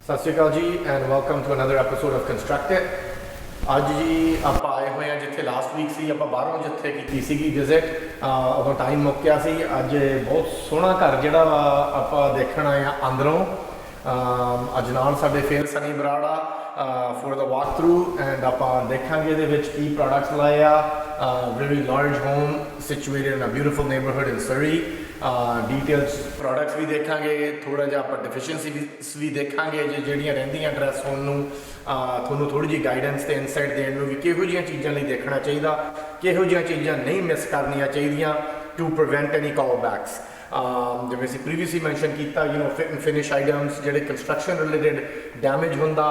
ਸਤਿ ਸ਼੍ਰੀ ਅਕਾਲ ਜੀ and welcome to another episode of constructed. ਅੱਜ ਜੀ ਆਪਾਂ ਆਏ ਹੋਏ ਹਾਂ ਜਿੱਥੇ ਲਾਸਟ ਵੀਕ ਸੀ ਆਪਾਂ ਬਾਹਰੋਂ ਜਿੱਥੇ ਕੀਤੀ ਸੀਗੀ ਵਿਜ਼ਿਟ, ਉਦੋਂ ਟਾਈਮ ਮੁੱਕਿਆ ਸੀ। ਅੱਜ ਬਹੁਤ ਸੋਹਣਾ ਘਰ ਜਿਹੜਾ ਵਾ ਆਪਾਂ ਦੇਖਣ ਆਏ ਹਾਂ ਅੰਦਰੋਂ। ਅੱਜ ਨਾਲ ਸਾਡੇ ਫੇਰ ਸਨੀ ਬਰਾੜ ਆ for the walkthrough and ਆਪਾਂ ਦੇਖਾਂਗੇ ਇਹਦੇ ਵਿੱਚ ਕੀ ਪ੍ਰੋਡਕਟਸ ਲਾਏ ਆ। Very large home situated in a beautiful neighbourhood in Surrey. Details products ਵੀ ਦੇਖਾਂਗੇ, ਥੋੜ੍ਹਾ ਜਿਹਾ ਆਪਾਂ ਡਿਫੀਸ਼ੀਐਂਸੀਜ਼ ਵੀ ਦੇਖਾਂਗੇ ਜਿਹੜੀਆਂ ਰਹਿੰਦੀਆਂ ਡਰੈਸ ਹੋਣ ਨੂੰ। ਤੁਹਾਨੂੰ ਥੋੜ੍ਹੀ ਜਿਹੀ ਗਾਈਡੈਂਸ ਅਤੇ ਇਨਸਾਈਟ ਦੇਣ ਨੂੰ ਵੀ ਕਿਹੋ ਜਿਹੀਆਂ ਚੀਜ਼ਾਂ ਲਈ ਦੇਖਣਾ ਚਾਹੀਦਾ, ਕਿਹੋ ਜਿਹੀਆਂ ਚੀਜ਼ਾਂ ਨਹੀਂ ਮਿਸ ਕਰਨੀਆਂ ਚਾਹੀਦੀਆਂ ਟੂ ਪ੍ਰੀਵੈਂਟ ਐਨੀ ਕਾਲ ਬੈਕਸ। ਜਿਵੇਂ ਅਸੀਂ ਪ੍ਰੀਵੀਅਸਲੀ ਮੈਂਸ਼ਨ ਕੀਤਾ ਫਿਟ ਐਂਡ ਫਿਨਿਸ਼ ਆਈਟਮਸ ਜਿਹੜੇ ਕੰਸਟਰਕਸ਼ਨ ਰਿਲੇਟਡ ਡੈਮੇਜ ਹੁੰਦਾ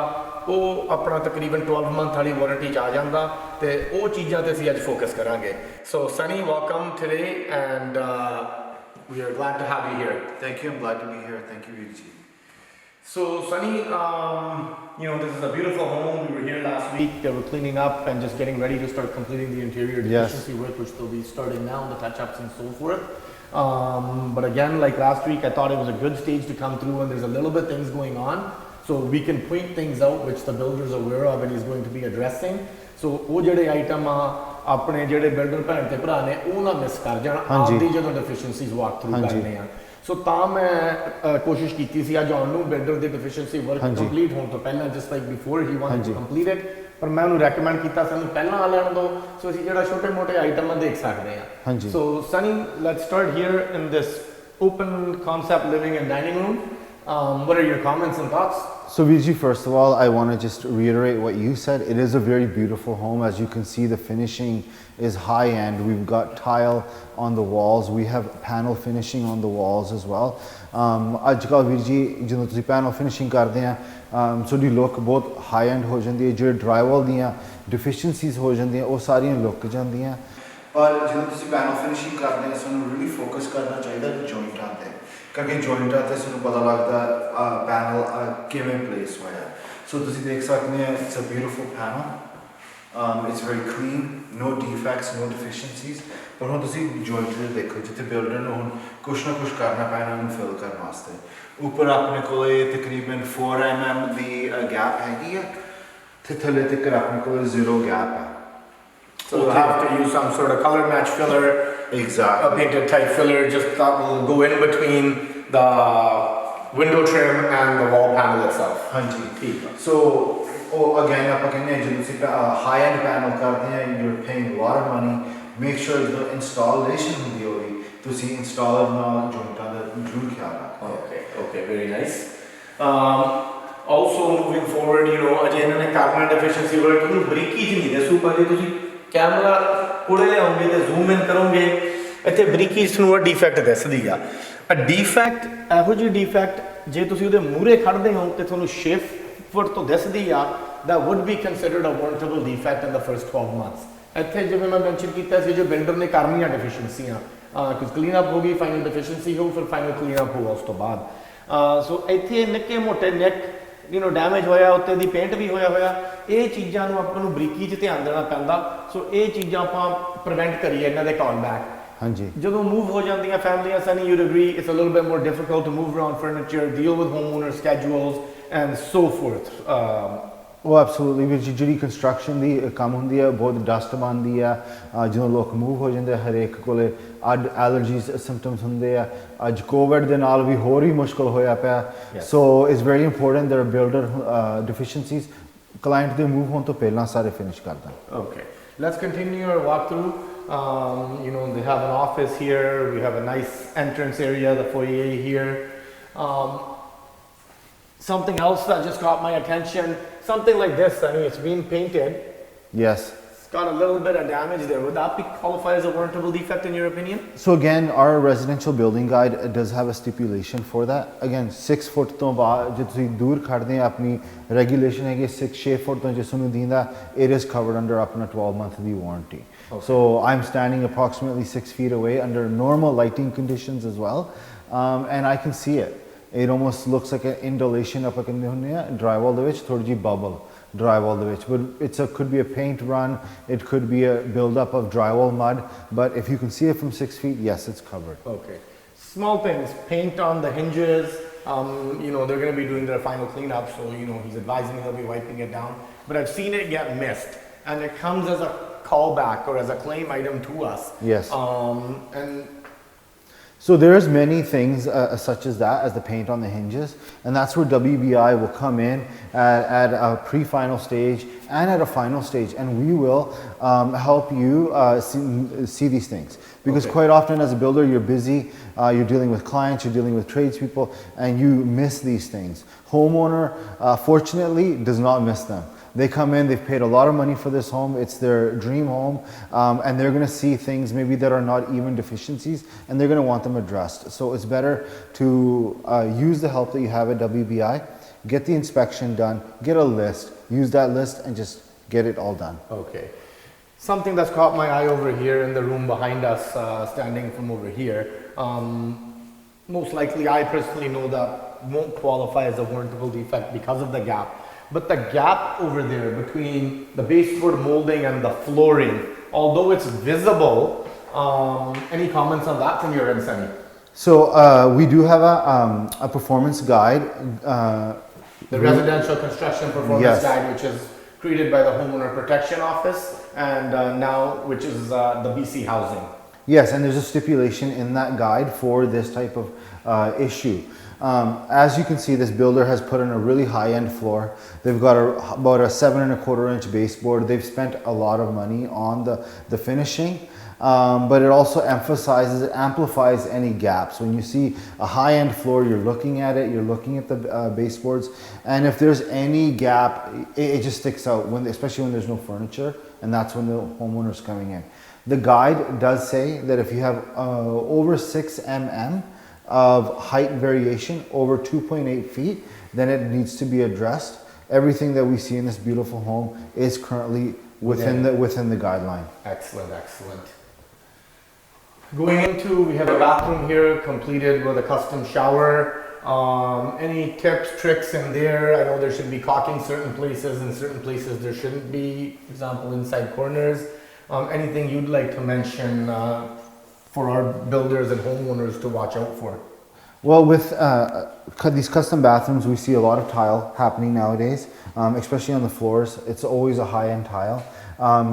ਉਹ ਆਪਣਾ ਤਕਰੀਬਨ 12 ਮੰਥ ਵਾਲੀ ਵਾਰੰਟੀ 'ਚ ਆ ਜਾਂਦਾ, ਅਤੇ ਉਹ ਚੀਜ਼ਾਂ 'ਤੇ ਅਸੀਂ ਅੱਜ ਫੋਕਸ ਕਰਾਂਗੇ। So Sunny welcome today and we are glad to have you here. Thank you. I'm glad to be here. Thank you, Virji. So, Sunny, this is a beautiful home. We were here last week. They were cleaning up and just getting ready to start completing the interior deficiency work, which they'll be starting now, the touch-ups and so forth. But again, like last week, I thought it was a good stage to come through, and there's a little bit things going on. So we can point things out which the builder is aware of and he's going to be addressing. So, ਉਹ ਜਿਹੜੇ item ਆ ਆਪਣੇ ਜਿਹੜੇ builder ਭੈਣ ਤੇ ਭਰਾ ਨੇ ਉਹ ਨਾ ਮਿਸ ਕਰ ਜਾਣ ਆਪਦੀ ਜਦੋਂ ਡਿਫੀਸ਼ੀਐਂਸੀਜ਼ ਵਾਕ ਥਰੂ ਕਰਨੇ ਆ। ਸੋ ਤਾਂ ਮੈਂ ਕੋਸ਼ਿਸ਼ ਕੀਤੀ ਸੀ ਅੱਜ ਆਉਣ ਨੂੰ ਬਿਲਡਰ ਦੀ ਡਿਫੀਸ਼ੀਐਂਸੀ ਵਰਕ ਕੰਪਲੀਟ ਹੋਣ ਤੋਂ ਪਹਿਲਾਂ, just like before he wanted to complete it. ਪਰ ਮੈਂ ਉਹਨੂੰ ਰეკਮੈਂਡ ਕੀਤਾ ਸਾਨੂੰ ਪਹਿਲਾਂ ਆ ਲੈਣ ਦਿਓ ਸੋ ਅਸੀਂ ਜਿਹੜਾ ਛੋਟੇ ਮੋਟੇ ਆਈਟਮਾਂ ਦੇਖ ਸਕਦੇ ਹਾਂ। So Sunny, let's start here in this open concept living and dining room. What are your comments and thoughts? So Virji, first of all, I want to just reiterate what you said. It is a very beautiful home. As you can see, the finishing is high end. We've got tile on the walls. We have panel finishing on the walls as well. Ajkal Virji, ਜਦੋਂ ਤੁਸੀਂ panel finishing ਕਰਦੇ ਆ ਤੁਹਾਡੀ look ਬਹੁਤ high end ਹੋ ਜਾਂਦੀ ਹੈ। ਜਿਹੜੇ ਡਰਾਈਵਲ ਦੀਆਂ ਡਿਫੀਸ਼ੀਐਂਸੀਜ਼ ਹੋ ਜਾਂਦੀਆਂ ਉਹ ਸਾਰੀਆਂ ਲੁੱਕ ਜਾਂਦੀਆਂ। ਪਰ ਜਦੋਂ ਤੁਸੀਂ ਪੈਨਲ ਫਿਨਿਸ਼ਿੰਗ ਕਰਦੇ ਹੋ ਸਾਨੂੰ ਰੀਲੀ ਫੋਕਸ ਕਰਨਾ ਚਾਹੀਦਾ ਜੁਆਇੰਟਾਂ 'ਤੇ, ਕਿਉਂਕਿ ਜੁਆਇੰਟਾਂ 'ਤੇ ਸਾਨੂੰ ਪਤਾ ਲੱਗਦਾ ਪੈਨਲ ਕਿਵੇਂ ਪਲੇਸ ਹੋਇਆ। ਸੋ ਤੁਸੀਂ ਦੇਖ ਸਕਦੇ ਹੋ it's a beautiful panel, it's very clean, no defects, no deficiencies. ਪਰ ਹੁਣ ਤੁਸੀਂ ਜੁਆਇੰਟ 'ਤੇ ਦੇਖੋ ਜਿੱਥੇ ਬਿਲਡਰ ਨੂੰ ਹੁਣ ਕੁਛ ਨਾ ਕੁਛ ਕਰਨਾ ਪੈਣਾ ਉਹਨੂੰ ਫਿਲ ਕਰਨ ਵਾਸਤੇ। ਉੱਪਰ ਆਪਣੇ ਕੋਲ ਤਕਰੀਬਨ 4 mm ਦੀ ਗੈਪ ਹੈਗੀ ਆ ਅਤੇ ਥੱਲੇ ਤੱਕ ਆਪਣੇ ਕੋਲ 0 ਗੈਪ ਹੈ। So we'll have to use some sort of color match filler, exactly, a painted type filler, just that will go in between the window trim and the wall panel itself. Hanji. So again, ਆਪਾਂ ਕਹਿੰਦੇ ਹਾਂ ਜਦੋਂ ਤੁਸੀਂ high end panel ਕਰਦੇ ਹਾਂ you're paying a lot of money. Make sure ਜਦੋਂ installation ਹੁੰਦੀ ਹੋਵੇ ਤੁਸੀਂ installer ਨਾਲ ਜੁਆਇੰਟਾਂ ਦਾ ਜ਼ਰੂਰ ਖਿਆਲ ਰੱਖੋ। Okay, very nice. Also moving forward, ਅਜੇ ਇਹਨਾਂ ਨੇ ਕਾਰਬਨ ਡਿਫੀਸ਼ੀਐਂਸੀ ਵਰਕ ਉਹਨੂੰ ਬਰੀਕੀ 'ਚ ਨਹੀਂ ਦੱਸੂ, ਪਰ ਜੇ ਤੁਸੀਂ ਕੈਮਰਾ ਕੋਲੇ ਲਿਆਉਂਗੇ ਤੇ ਜ਼ੂਮ ਇਨ ਕਰੋਗੇ ਇੱਥੇ ਬਰੀਕੀ 'ਚ ਨੂੰ ਡੀਫੈਕਟ ਦਿਸਦੀ ਆ। ਡੀਫੈਕਟ ਇਹੋ ਜਿਹੀ ਡੀਫੈਕਟ ਜੇ ਤੁਸੀਂ ਉਹਦੇ ਮੂਹਰੇ ਖੜ੍ਹਦੇ ਹੋ ਤੇ ਤੁਹਾਨੂੰ 6 ਫੁੱਟ ਤੋਂ ਦਿਸਦੀ ਆ, that would be considered a warrantable defect in the first 12 months. ਇੱਥੇ ਜਿਵੇਂ ਮੈਂ ਮੈਂਸ਼ਨ ਕੀਤਾ ਸੀ ਜੋ ਬਿਲਡਰ ਨੇ ਕਰਨੀਆਂ ਡਿਫੀਸ਼ੀਐਂਸੀਆਂ ਕੁਝ ਕਲੀਨ ਅਪ ਹੋ ਗਈ, ਫਾਈਨਲ ਡਿਫੀਸ਼ੀਐਂਸੀ ਹੋ, ਫਿਰ ਫਾਈਨਲ ਕਲੀਨ ਅਪ ਹੋਊਗਾ ਉਸ ਤੋਂ ਬਾਅਦ। ਸੋ ਇੱਥੇ ਨਿੱਕੇ ਮੋਟੇ ਨਿੱਕ ਡੈਮੇਜ ਹੋਇਆ, ਉੱਤੇ ਦੀ ਪੇਂਟ ਵੀ ਹੋਇਆ ਇਹ ਚੀਜ਼ਾਂ ਨੂੰ ਆਪਾਂ ਨੂੰ ਬਰੀਕੀ 'ਚ ਧਿਆਨ ਦੇਣਾ ਪੈਂਦਾ। ਸੋ ਇਹ ਚੀਜ਼ਾਂ ਆਪਾਂ ਪ੍ਰੀਵੈਂਟ ਕਰੀਏ ਇਹਨਾਂ ਦੇ ਕਾਲ ਬੈਕ। ਹਾਂਜੀ, ਜਦੋਂ ਮੂਵ ਹੋ ਜਾਂਦੀਆਂ ਫੈਮਲੀਆਂ Sunny you'd agree it's a little bit more difficult to move around furniture, deal with home owner schedules and so forth. ਉਹ ਐਬਸੋਲੂਟਲੀ ਵੀ ਜਿਹੜੀ ਕੰਸਟਰਕਸ਼ਨ ਦੀ ਕੰਮ ਹੁੰਦੀ ਹੈ ਬਹੁਤ ਡਸਟ ਬਣਦੀ ਆ ਜਦੋਂ ਲੋਕ ਮੂਵ ਹੋ ਜਾਂਦੇ ਹਰੇਕ ਕੋਲੇ ਅੱਡ ਐਲਰਜੀਜ਼ ਸਿੰਪਟਮਸ ਹੁੰਦੇ ਆ। ਅੱਜ ਕੋਵਿਡ ਦੇ ਨਾਲ ਵੀ ਹੋਰ ਹੀ ਮੁਸ਼ਕਿਲ ਹੋਇਆ ਪਿਆ। So it's very important there builder deficiencies client ਦੇ ਮੂਵ ਹੋਣ ਤੋਂ ਪਹਿਲਾਂ ਸਾਰੇ ਫਿਨਿਸ਼ ਕਰ ਦੇਣ। Okay, let's continue our walkthrough. They have an office here, we have a nice entrance area, the foyer here. Something else that just caught my attention, something like this, I mean, it's been painted. Yes. It's got a little bit of damage there. Would that be qualified as a warrantable defect in your opinion? So again, our residential building guide does have a stipulation for that. Again, 6 foot ਤੋਂ ਬਾਅਦ ਜੇ ਤੁਸੀਂ ਦੂਰ ਖੜਦੇ ਆ ਆਪਣੀ regulation ਹੈਗੀ 6 ਫੁੱਟ ਤੋਂ ਜਿਸ ਨੂੰ ਦਿੰਦਾ it is covered under ਆਪਣਾ 12 month the warranty. Okay. So I'm standing approximately 6 feet away under normal lighting conditions as well, and I can see it. It almost looks like an indolation up in the drywall ਦੇ ਵਿੱਚ ਥੋੜੀ ਜਿਹੀ bubble drywall ਦੇ ਵਿੱਚ, but could be a paint run, it could be a build up of drywall mud, but if you can see it from 6 feet, yes, it's covered. Okay, small things, paint on the hinges, You know, they're going to be doing their final cleanup, so you know, he's advising me they'll be wiping it down. But I've seen it get missed, and it comes as a callback or as a claim item to us. Yes. And so there's many things such as that, as the paint on the hinges, and that's where WBI will come in at a pre-final stage and at a final stage, and we will help you see these things. Because quite often as a builder, you're busy, you're dealing with clients, you're dealing with tradespeople, and you miss these things. Homeowner, fortunately, does not miss them. They come in, they've paid a lot of money for this home, it's their dream home, and they're gonna see things maybe that are not even deficiencies, and they're gonna want them addressed. So it's better to use the help that you have at WBI, get the inspection done, get a list, use that list, and just get it all done. okay. Something that's caught my eye over here in the room behind us, standing from over here, most likely I personally know that won't qualify as a warrantable defect because of the gap. But the gap over there between the baseboard molding and the flooring, although it's visible, any comments on that from your end, Sunny? So we do have a performance guide. The Residential Construction Performance Yes. Guide, which is created by the Homeowner Protection Office, and now which is the BC Housing. Yes, and there's a stipulation in that guide for this type of issue. As you can see, this builder has put in a really high-end floor. They've got about a 7¼ inch baseboard. They've spent a lot of money on the finishing, but it also emphasizes, it amplifies any gaps. When you see a high-end floor, you're looking at it, you're looking at the baseboards, and if there's any gap, it just sticks out, especially when there's no furniture, and that's when the homeowner's coming in. The guide does say that if you have over 6 mm of height variation, over 2.8 feet, then it needs to be addressed. Everything that we see in this beautiful home is currently within the guideline. Excellent, excellent. Going into, we have a bathroom here completed with a custom shower. Any tips, tricks in there? I know there should be caulking certain places, and certain places there shouldn't be, for example, inside corners. Anything you'd like to mention for our builders and homeowners to watch out for? Well, with these custom bathrooms, we see a lot of tile happening nowadays, especially on the floors. It's always a high-end tile.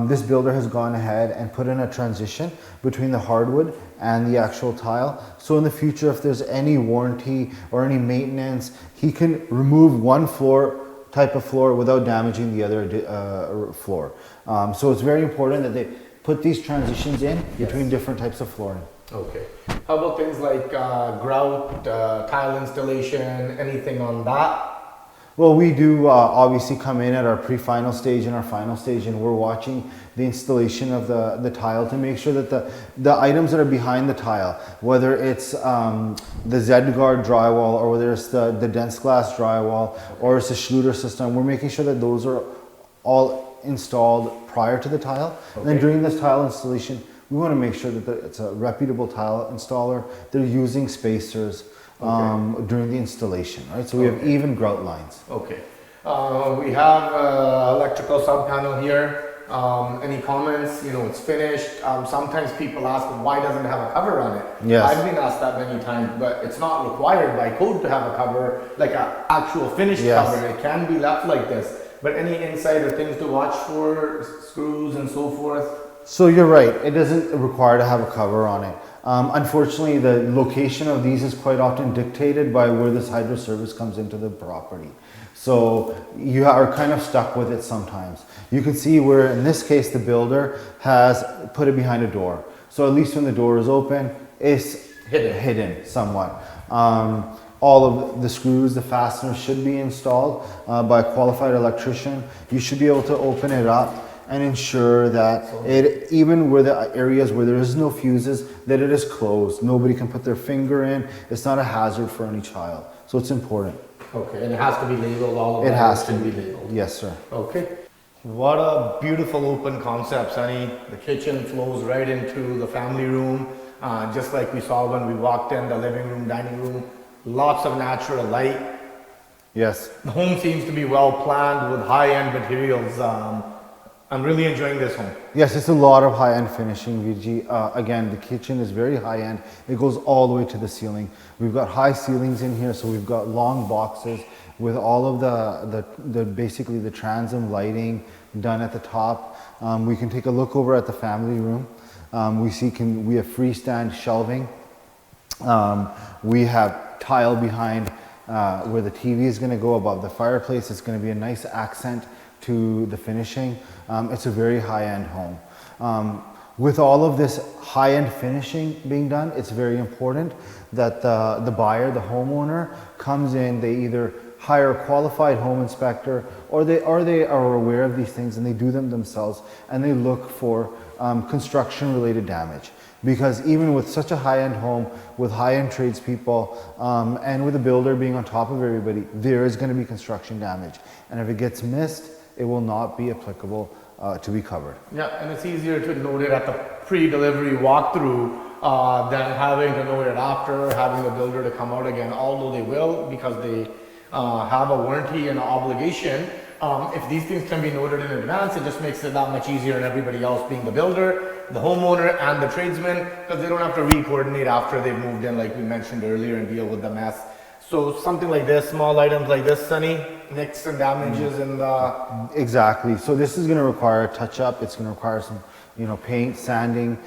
This builder has gone ahead and put in a transition between the hardwood and the actual tile. So in the future, if there's any warranty or any maintenance, he can remove one type of floor without damaging the other floor. So it's very important that they put these transitions in between different types of flooring. Okay. How about things like grout, tile installation, anything on that? Well, we do obviously come in at our pre-final stage and our final stage, and we're watching the installation of the tile to make sure that the items that are behind the tile, whether it's the Z-Guard drywall or whether it's the dense glass drywall or it's the Schluter system, we're making sure that those are all installed prior to the tile. Okay. And then during this tile installation, we want to make sure that it's a reputable tile installer. They're using spacers during the installation, right? So we have even grout lines. Okay. We have electrical sub-panel here. Any comments? You know, it's finished. Sometimes people ask, why doesn't it have a cover on it? Yes. I've been asked that many times, but it's not required by code to have a cover, like an actual finished cover. It can be left like this. But any insight or things to watch for, screws and so forth? So you're right, it doesn't require to have a cover on it. Unfortunately, the location of these is quite often dictated by where this hydro service comes into the property. So you are kind of stuck with it sometimes. You can see where, in this case, the builder has put it behind a door. So at least when the door is open, it's hidden somewhat. All of the screws, the fasteners should be installed by a qualified electrician. You should be able to open it up and ensure that it, even where the areas where there is no fuses, that it is closed. Nobody can put their finger in. It's not a hazard for any child. So it's important. Okay, and it has to be labeled, all of it that has to be labeled. Yes, sir. Okay. What a beautiful open concept, Sunny. The kitchen flows right into the family room, just like we saw when we walked in, the living room, dining room. Lots of natural light. Yes. The home seems to be well planned with high-end materials. I'm really enjoying this home. Yes, it's a lot of high-end finishing, Viji. Again, the kitchen is very high-end. It goes all the way to the ceiling. We've got high ceilings in here, so we've got long boxes with all of the basically the transom lighting done at the top. We can take a look over at the family room. We have freestand shelving. We have tile behind where the TV is going to go above the fireplace. It's going to be a nice accent to the finishing. It's a very high-end home. With all of this high-end finishing being done, it's very important that the buyer, the homeowner, comes in, they either hire a qualified home inspector or they are aware of these things and they do them themselves and they look for construction-related damage. Because even with such a high-end home, with high-end tradespeople, and with a builder being on top of everybody, there is going to be construction damage. And if it gets missed, it will not be applicable to be covered. Yeah, and it's easier to note it at the pre-delivery walkthrough than having to note it after, having the builder to come out again, although they will because they have a warranty and an obligation. If these things can be noted in advance, it just makes it that much easier on everybody else, being the builder, the homeowner, and the tradesman, because they don't have to re-coordinate after they've moved in, like we mentioned earlier, and deal with the mess. So something like this, small items like this, Sunny, nicks and damages in the... Exactly. So this is going to require a touch-up. It's going to require some, paint, sanding.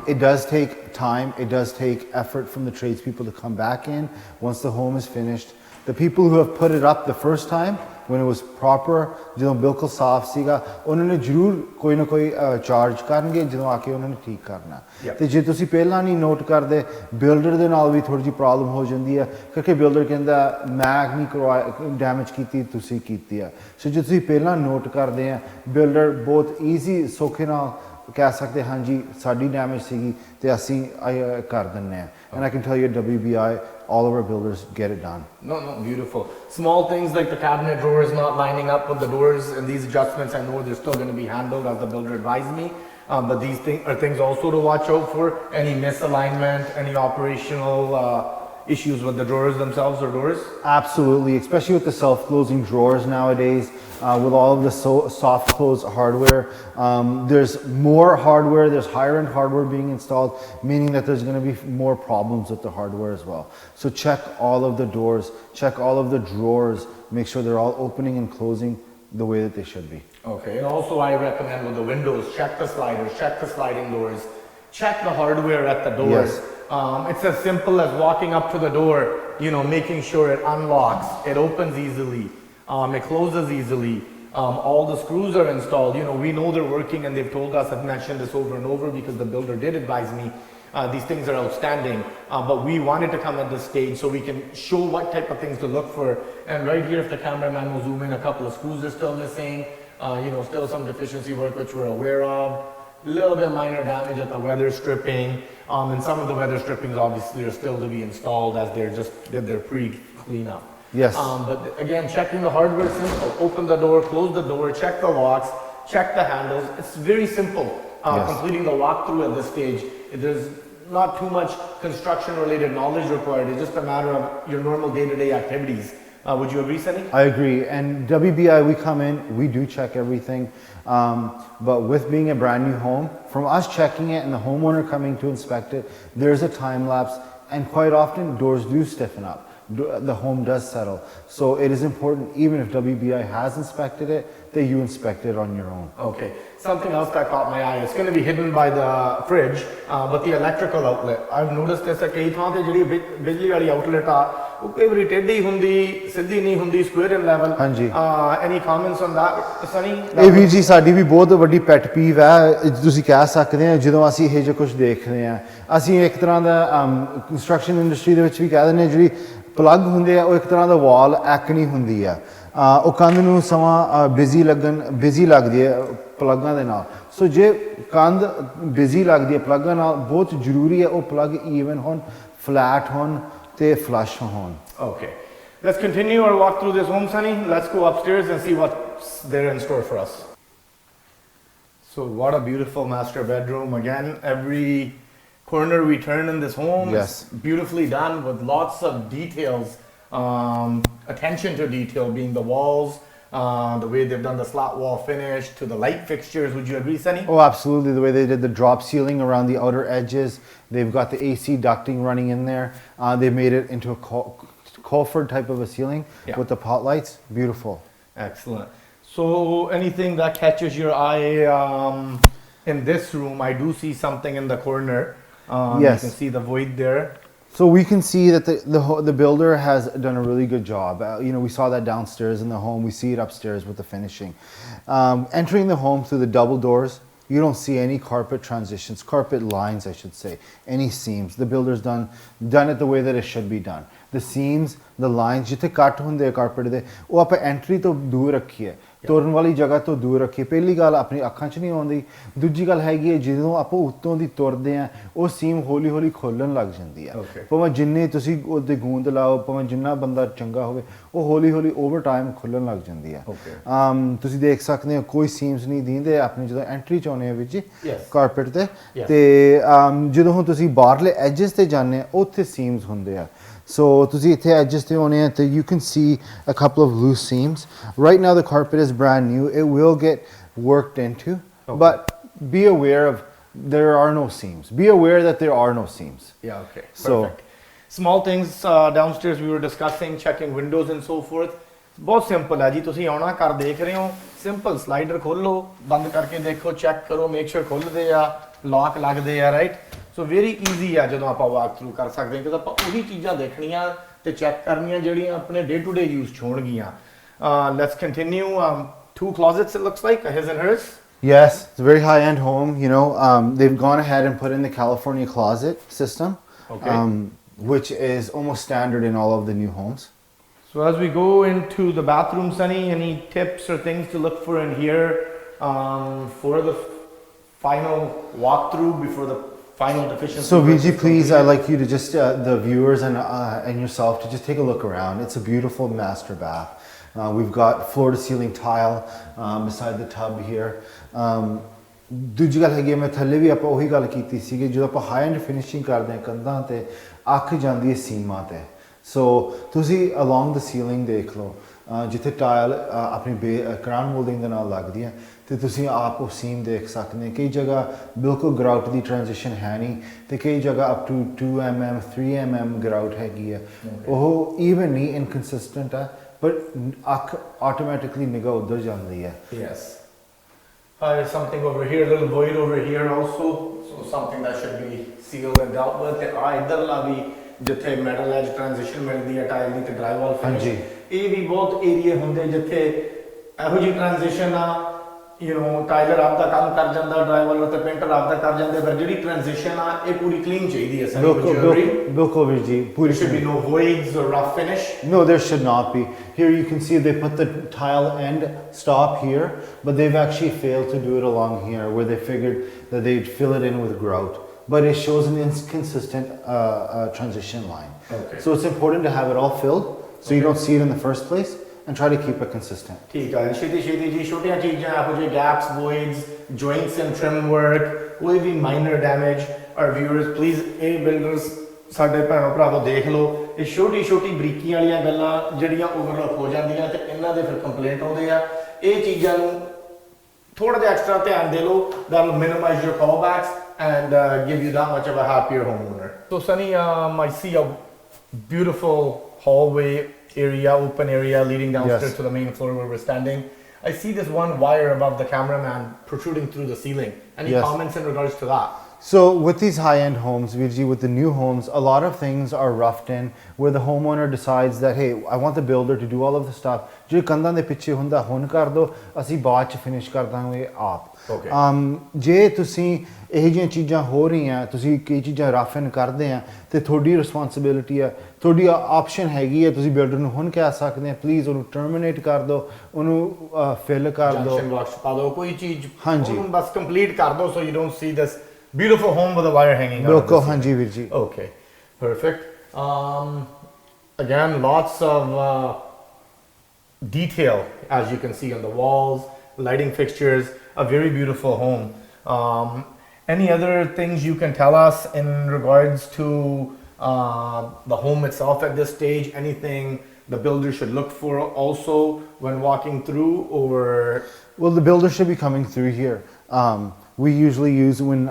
It does take time. It does take effort from the tradespeople to come back in once the home is finished. The people who have put it up the first time, when it was proper, ਜਦੋਂ ਬਿਲਕੁਲ ਸਾਫ਼ ਸੀਗਾ, ਉਹਨਾਂ ਨੇ ਜ਼ਰੂਰ ਕੋਈ ਨਾ ਕੋਈ ਚਾਰਜ ਕਰਨਗੇ ਜਦੋਂ ਆ ਕੇ ਉਹਨਾਂ ਨੇ ਠੀਕ ਕਰਨਾ। ਤੇ ਜੇ ਤੁਸੀਂ ਪਹਿਲਾਂ ਨਹੀਂ ਨੋਟ ਕਰਦੇ, ਬਿਲਡਰ ਦੇ ਨਾਲ ਵੀ ਥੋੜੀ ਜਿਹੀ ਪ੍ਰੋਬਲਮ ਹੋ ਜਾਂਦੀ ਹੈ ਕਿਉਂਕਿ ਬਿਲਡਰ ਕਹਿੰਦਾ ਮੈਂ ਨਹੀਂ ਕਰਵਾਇਆ, ਡੈਮੇਜ ਕੀਤੀ ਤੁਸੀਂ ਕੀਤੀ ਆ। ਸੋ ਜੇ ਤੁਸੀਂ ਪਹਿਲਾਂ ਨੋਟ ਕਰਦੇ ਆ, ਬਿਲਡਰ ਬਹੁਤ ਈਜ਼ੀ ਸੌਖੇ ਨਾਲ ਕਹਿ ਸਕਦੇ ਹਾਂ ਜੀ ਸਾਡੀ ਡੈਮੇਜ ਸੀਗੀ ਤੇ ਅਸੀਂ ਕਰ ਦਿੰਨੇ ਆ। And I can tell you at WBI, all of our builders get it done. No, beautiful. Small things like the cabinet drawers not lining up with the doors, and these adjustments, I know they're still going to be handled as the builder advised me. But these are things also to watch out for. Any misalignment, any operational issues with the drawers themselves or doors? Absolutely, especially with the self-closing drawers nowadays, with all of the soft close hardware. There's more hardware, there's higher end hardware being installed, meaning that there's going to be more problems with the hardware as well. So check all of the doors, check all of the drawers, make sure they're all opening and closing the way that they should be. Okay, and also I recommend with the windows, check the sliders, check the sliding doors, check the hardware at the doors. Yes. It's as simple as walking up to the door, making sure it unlocks, it opens easily, it closes easily, all the screws are installed. We know they're working and they've told us, I've mentioned this over and over because the builder did advise me, these things are outstanding, but we wanted to come at this stage so we can show what type of things to look for. And right here, if the cameraman will zoom in, a couple of screws are still missing, still some deficiency work which we're aware of. Little bit minor damage at the weather stripping, and some of the weather strippings obviously are still to be installed as they're just did their pre-cleanup. Yes. But again, checking the hardware simple. Open the door, close the door, check the locks, check the handles. It's very simple. Completing the walkthrough at this stage. There's not too much construction-related knowledge required. It's just a matter of your normal day-to-day activities. Would you agree, Sunny? I agree. And WBI, we come in, we do check everything. But with being a brand new home, from us checking it and the homeowner coming to inspect it, there's a time lapse, and quite often doors do stiffen up. The home does settle. So it is important, even if WBI has inspected it, that you inspect it on your own. Okay. Something else that caught my eye, it's going to be hidden by the fridge, but the electrical outlet. I've noticed this at kei thaan te jehdi bijli wali outlet ਉਹ ਕਈ ਵਾਰੀ ਟੇਢੀ ਹੁੰਦੀ ਸਿੱਧੀ ਨਹੀਂ ਹੁੰਦੀ square ਇਨ level ਹਾਂਜੀ ਐਨੀ comments on that Sunny ਇਹ ਵੀ ਜੀ ਸਾਡੀ ਵੀ ਬਹੁਤ ਵੱਡੀ ਪੈਟ ਪੀਵ ਹੈ ਤੁਸੀਂ ਕਹਿ ਸਕਦੇ ਆ ਜਦੋਂ ਅਸੀਂ ਇਹ ਜਿਹਾ ਕੁਝ ਦੇਖਦੇ ਆ ਅਸੀਂ ਇੱਕ ਤਰ੍ਹਾਂ ਦਾ ਕੰਸਟਰਕਸ਼ਨ ਇੰਡਸਟਰੀ ਦੇ ਵਿੱਚ ਵੀ ਕਹਿ ਦਿੰਦੇ ਜਿਹੜੀ ਪਲੱਗ ਹੁੰਦੇ ਆ ਉਹ ਇੱਕ ਤਰ੍ਹਾਂ ਦਾ ਵਾਲ ਐਕਣੀ ਹੁੰਦੀ ਆ ਉਹ ਕੰਧ ਨੂੰ ਸਮਾਂ ਬਿਜ਼ੀ ਲੱਗਦੀ ਹੈ ਪਲੱਗਾਂ ਦੇ ਨਾਲ ਸੋ ਜੇ ਕੰਧ ਬਿਜ਼ੀ ਲੱਗਦੀ ਹੈ ਪਲੱਗਾਂ ਨਾਲ ਬਹੁਤ ਜ਼ਰੂਰੀ ਹੈ ਉਹ ਪਲੱਗ ਈਵਨ ਹੋਣ ਫਲੈਟ ਹੋਣ ਤੇ ਫਲਸ਼ ਹੋਣ Okay, let's continue our walk through this home, Sunny. Let's go upstairs and see what's there in store for us. So what a beautiful master bedroom. Again, every corner we turn in this home is beautifully done with lots of details, attention to detail, being the walls, the way they've done the slat wall finish to the light fixtures. Would you agree, Sunny? Oh, absolutely. The way they did the drop ceiling around the outer edges. They've got the AC ducting running in there. They made it into a Colford type of a ceiling with the pot lights. Beautiful. Excellent. So anything that catches your eye in this room? I do see something in the corner. Yes. You can see the void there. So we can see that the builder has done a really good job. We saw that downstairs in the home. We see it upstairs with the finishing. Entering the home through the double doors, you don't see any carpet transitions, carpet lines, I should say, any seams. The builder's done it the way that it should be done. The seams, the lines, ਜਿੱਥੇ ਕੱਟ ਹੁੰਦੇ ਆ carpet ਦੇ ਉਹ ਆਪਾਂ entry ਤੋਂ ਦੂਰ ਰੱਖੀਏ ਤੁਰਨ ਵਾਲੀ ਜਗ੍ਹਾ ਤੋਂ ਦੂਰ ਰੱਖੀਏ ਪਹਿਲੀ ਗੱਲ ਆਪਣੀ ਅੱਖਾਂ 'ਚ ਨਹੀਂ ਆਉਂਦੀ ਦੂਜੀ ਗੱਲ ਹੈਗੀ ਹੈ ਜਦੋਂ ਆਪਾਂ ਉੱਤੋਂ ਦੀ ਤੁਰਦੇ ਆ ਉਹ ਸੀਮ ਹੌਲੀ ਹੌਲੀ ਖੋਲਣ ਲੱਗ ਜਾਂਦੀ ਆ ਭਾਵੇਂ ਜਿੰਨੇ ਤੁਸੀਂ ਉਹਦੇ ਗੂੰਦ ਲਾਓ ਭਾਵੇਂ ਜਿੰਨਾ ਬੰਦਾ ਚੰਗਾ ਹੋਵੇ ਉਹ ਹੌਲੀ ਹੌਲੀ ਓਵਰ ਟਾਈਮ ਖੁੱਲਣ ਲੱਗ ਜਾਂਦੀ ਆ ਤੁਸੀਂ ਦੇਖ ਸਕਦੇ ਹੋ ਕੋਈ ਸੀਮਸ ਨਹੀਂ ਦਿੰਦੇ ਆਪਣੀ ਜਦੋਂ ਐਂਟਰੀ 'ਚ ਆਉਂਦੇ ਆ ਵਿੱਚ ਕਾਰਪਟ ਤੇ ਜਦੋਂ ਹੁਣ ਤੁਸੀਂ ਬਾਹਰਲੇ ਐਜਸ ਤੇ ਜਾਂਦੇ ਆ ਉੱਥੇ ਸੀਮਸ ਹੁੰਦੇ ਆ So ਤੁਸੀਂ ਇੱਥੇ edges ਤੇ ਆਉਣੇ ਆ ਤੇ you can see a couple of loose seams. Right now the carpet is brand new. It will get worked into, but be aware of there are no seams. Be aware that there are no seams. Yeah, okay. Perfect. Small things downstairs we were discussing, checking windows and so forth. ਬਹੁਤ simple ਹੈ ਜੀ ਤੁਸੀਂ ਆਉਣਾ ਘਰ ਦੇਖ ਰਹੇ ਹੋ simple slider ਖੋਲੋ ਬੰਦ ਕਰਕੇ ਦੇਖੋ ਚੈੱਕ ਕਰੋ ਮੇਕ ਸ਼ੋਰ ਖੁੱਲਦੇ ਆ ਲੌਕ ਲੱਗਦੇ ਆ ਰਾਈਟ ਸੋ ਵੈਰੀ ਈਜ਼ੀ ਆ ਜਦੋਂ ਆਪਾਂ ਵਾਕ ਥਰੂ ਕਰ ਸਕਦੇ ਹਾਂ ਕਿਉਂਕਿ ਆਪਾਂ ਉਹੀ ਚੀਜ਼ਾਂ ਦੇਖਣੀਆਂ ਤੇ ਚੈੱਕ ਕਰਨੀਆਂ ਜਿਹੜੀਆਂ ਆਪਣੇ ਡੇ ਟੂ ਡੇ ਯੂਜ਼ 'ਚ ਹੋਣਗੀਆਂ let's continue two closets it looks like his and hers. Yes, it's a very high-end home. They've gone ahead and put in the California closet system, which is almost standard in all of the new homes. So as we go into the bathroom, Sunny, any tips or things to look for in here for the final walkthrough before the final deficiency? So Viji, please, I'd like you to just, the viewers and yourself, to just take a look around. It's a beautiful master bath. We've got floor to ceiling tile beside the tub here. ਦੂਜੀ ਗੱਲ ਹੈਗੀ ਮੈਂ ਥੱਲੇ ਵੀ ਆਪਾਂ ਉਹੀ ਗੱਲ ਕੀਤੀ ਸੀ ਕਿ ਜਦੋਂ ਆਪਾਂ ਹਾਈ ਐਂਡ ਫਿਨਿਸ਼ਿੰਗ ਕਰਦੇ ਹਾਂ ਕੰਧਾਂ ਤੇ ਅੱਖ ਜਾਂਦੀ ਹੈ ਸੀਮਾ ਤੇ ਸੋ ਤੁਸੀਂ ਅਲੋਂਗ ਦ ਸੀਲਿੰਗ ਦੇਖ ਲਓ ਜਿੱਥੇ ਟਾਇਲ ਆਪਣੀ ਕਰਾਊਨ ਮੋਲਡਿੰਗ ਦੇ ਨਾਲ ਲੱਗਦੀ ਹੈ ਤੇ ਤੁਸੀਂ ਆਪ ਉਹ ਸੀਮ ਦੇਖ ਸਕਦੇ ਕਈ ਜਗ੍ਹਾ ਬਿਲਕੁਲ ਗਰਾਊਟ ਦੀ ਟ੍ਰਾਂਜੀਸ਼ਨ ਹੈ ਨਹੀਂ ਤੇ ਕਈ ਜਗ੍ਹਾ ਅਪ ਟੂ 2 mm 3 mm ਗਰਾਊਟ ਹੈਗੀ ਹੈ ਉਹ ਈਵਨ ਨਹੀਂ ਇਨਕਨਸਿਸਟੈਂਟ ਹੈ ਬਟ ਅੱਖ ਆਟੋਮੈਟਿਕਲੀ ਨਿਗਾਹ ਉੱਧਰ ਜਾਂਦੀ ਹੈ yes there's something over here, a little void over here also, so something that should be sealed and dealt with. ਤੇ ਆ ਇਧਰਲਾ ਵੀ ਜਿੱਥੇ ਮੈਟਲ ਐਜ ਟ੍ਰਾਂਜੀਸ਼ਨ ਮਿਲਦੀ ਹੈ ਟਾਈਲ ਦੀ ਤੇ ਡਰਾਈਵਾਲ ਫਿਨਿਸ਼ ਇਹ ਵੀ ਬਹੁਤ ਏਰੀਏ ਹੁੰਦੇ ਜਿੱਥੇ ਇਹੋ ਜਿਹੀ ਟ੍ਰਾਂਜੀਸ਼ਨ ਆ ਟਾਈਲਰ ਆਪਦਾ ਕੰਮ ਕਰ ਜਾਂਦਾ ਡਰਾਈਵਰ ਤੇ ਪੇਂਟਰ ਆਪਦਾ ਕਰ ਜਾਂਦੇ ਪਰ ਜਿਹੜੀ ਟ੍ਰਾਂਜੀਸ਼ਨ ਆ ਇਹ ਪੂਰੀ ਕਲੀਨ ਚਾਹੀਦੀ ਹੈ ਬਿਲਕੁਲ ਵੀਰ ਜੀ ਪੂਰੀ should be no voids or rough finish. No, there should not be. Here you can see they put the tile end stop here, but they've actually failed to do it along here where they figured that they'd fill it in with grout. But it shows an inconsistent transition line. Okay. So it's important to have it all filled so you don't see it in the first place. And try to keep it consistent. ठीक है ਛੇਤੀ ਜੀ ਛੋਟੀਆਂ ਚੀਜ਼ਾਂ ਇਹੋ ਜਿਹੇ gaps voids joints and trim work ਕੋਈ ਵੀ minor damage our viewers please ਇਹ builders ਸਾਡੇ ਭੈਣੋ ਭਰਾਵੋ ਦੇਖ ਲਓ ਇਹ ਛੋਟੀ ਬਰੀਕੀਆਂ ਵਾਲੀਆਂ ਗੱਲਾਂ ਜਿਹੜੀਆਂ ਓਵਰਲੁੱਕ ਹੋ ਜਾਂਦੀਆਂ ਤੇ ਇਹਨਾਂ ਦੇ ਫਿਰ ਕੰਪਲੇਂਟ ਆਉਂਦੇ ਆ ਇਹ ਚੀਜ਼ਾਂ ਨੂੰ ਥੋੜਾ ਜਿਹਾ ਐਕਸਟਰਾ ਧਿਆਨ ਦੇ ਲਓ that will minimize your callbacks and give you that much of a happier homeowner. So Sunny, I see a beautiful hallway area, open area leading downstairs to the main floor where we're standing. I see this one wire above the cameraman protruding through the ceiling. Any comments in regards to that? So with these high-end homes, Virji, with the new homes, a lot of things are roughed in where the homeowner decides that, hey, I want the builder to do all of the stuff. जो कंधां दे पिछे हुंदा हुण कर दो, असीं बाद च finish कर दांगे आप. जे तुसीं ਇਹ ਜਿਹੀਆਂ ਚੀਜ਼ਾਂ ਹੋ ਰਹੀਆਂ ਤੁਸੀਂ ਕਈ ਚੀਜ਼ਾਂ ਰਫ ਐਂਡ ਕਰਦੇ ਆ ਤੇ ਤੁਹਾਡੀ ਰਿਸਪੌਂਸਿਬਿਲਿਟੀ ਹੈ ਤੁਹਾਡੀ ਆਪਸ਼ਨ ਹੈਗੀ ਹੈ ਤੁਸੀਂ ਬਿਲਡਰ ਨੂੰ ਹੁਣ ਕਹਿ ਸਕਦੇ ਆ ਪਲੀਜ਼ ਉਹਨੂੰ ਟਰਮੀਨੇਟ ਕਰ ਦਿਓ ਉਹਨੂੰ ਫਿਲ ਕਰ ਦਿਓ ਜੰਕਸ਼ਨ ਬਾਕਸ ਪਾ ਦਿਓ ਕੋਈ ਚੀਜ਼ ਉਹਨੂੰ ਬਸ ਕੰਪਲੀਟ ਕਰ ਦਿਓ so you don't see this beautiful home with a wire hanging ਬਿਲਕੁਲ ਹਾਂਜੀ ਵੀਰ ਜੀ okay perfect again lots of detail as you can see on the walls lighting fixtures a very beautiful home. Any other things you can tell us in regards to the home itself at this stage? Anything the builder should look for also when walking through, or Well, the builder should be coming through here. We usually use when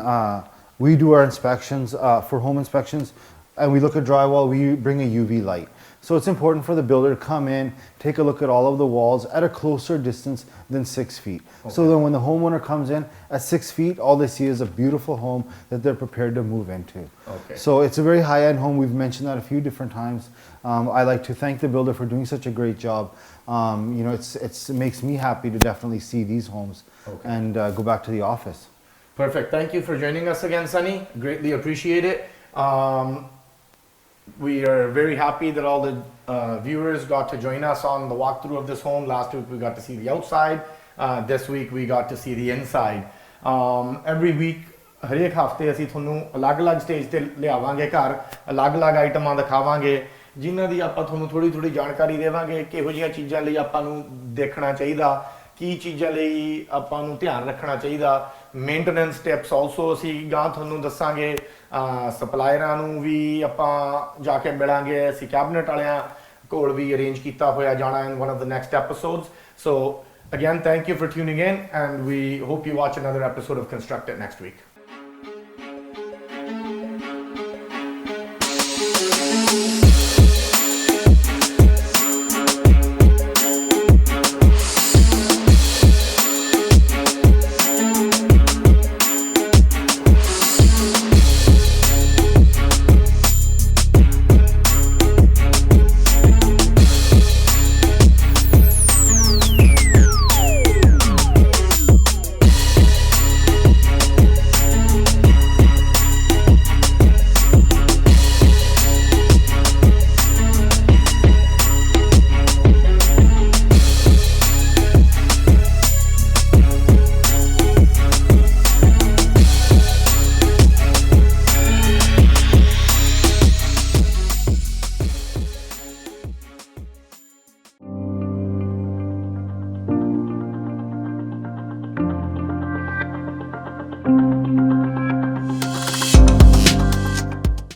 we do our inspections for home inspections, and we look at drywall, we bring a UV light. So it's important for the builder to come in, take a look at all of the walls at a closer distance than 6 feet. So then when the homeowner comes in at 6 feet, all they see is a beautiful home that they're prepared to move into. Okay. So it's a very high-end home. We've mentioned that a few different times. I like to thank the builder for doing such a great job. You know, it makes me happy to definitely see these homes and go back to the office. Perfect. Thank you for joining us again, Sunny. Greatly appreciate it. We are very happy that all the viewers got to join us on the walkthrough of this home. Last week we got to see the outside. This week we got to see the inside. Every week, ਹਰੇਕ ਹਫਤੇ ਅਸੀਂ ਤੁਹਾਨੂੰ ਅਲੱਗ-ਅਲੱਗ stage ਤੇ ਲਿਆਵਾਂਗੇ ਘਰ, ਅਲੱਗ-ਅਲੱਗ ਆਈਟਮਾਂ ਦਿਖਾਵਾਂਗੇ ਜਿਨ੍ਹਾਂ ਦੀ ਆਪਾਂ ਤੁਹਾਨੂੰ ਥੋੜੀ ਜਾਣਕਾਰੀ ਦੇਵਾਂਗੇ ਕਿਹੋ ਜਿਹੀਆਂ ਚੀਜ਼ਾਂ ਲਈ ਆਪਾਂ ਨੂੰ ਦੇਖਣਾ ਚਾਹੀਦਾ, ਕੀ ਚੀਜ਼ਾਂ ਲਈ ਆਪਾਂ ਨੂੰ ਧਿਆਨ ਰੱਖਣਾ ਚਾਹੀਦਾ, ਮੇਨਟੇਨੈਂਸ ਸਟੈਪਸ ਆਲਸੋ ਅਸੀਂ ਗਾਂ ਤੁਹਾਨੂੰ ਦੱਸਾਂਗੇ, ਸਪਲਾਇਰਾਂ ਨੂੰ ਵੀ ਆਪਾਂ ਜਾ ਕੇ ਮਿਲਾਂਗੇ, ਅਸੀਂ ਕੈਬਨਿਟ ਵਾਲਿਆਂ ਕੋਲ ਵੀ ਅਰੇਂਜ ਕੀਤਾ ਹੋਇਆ ਜਾਣਾ in one of the next episodes. So again, thank you for tuning in, and we hope you watch another episode of Construct It next week.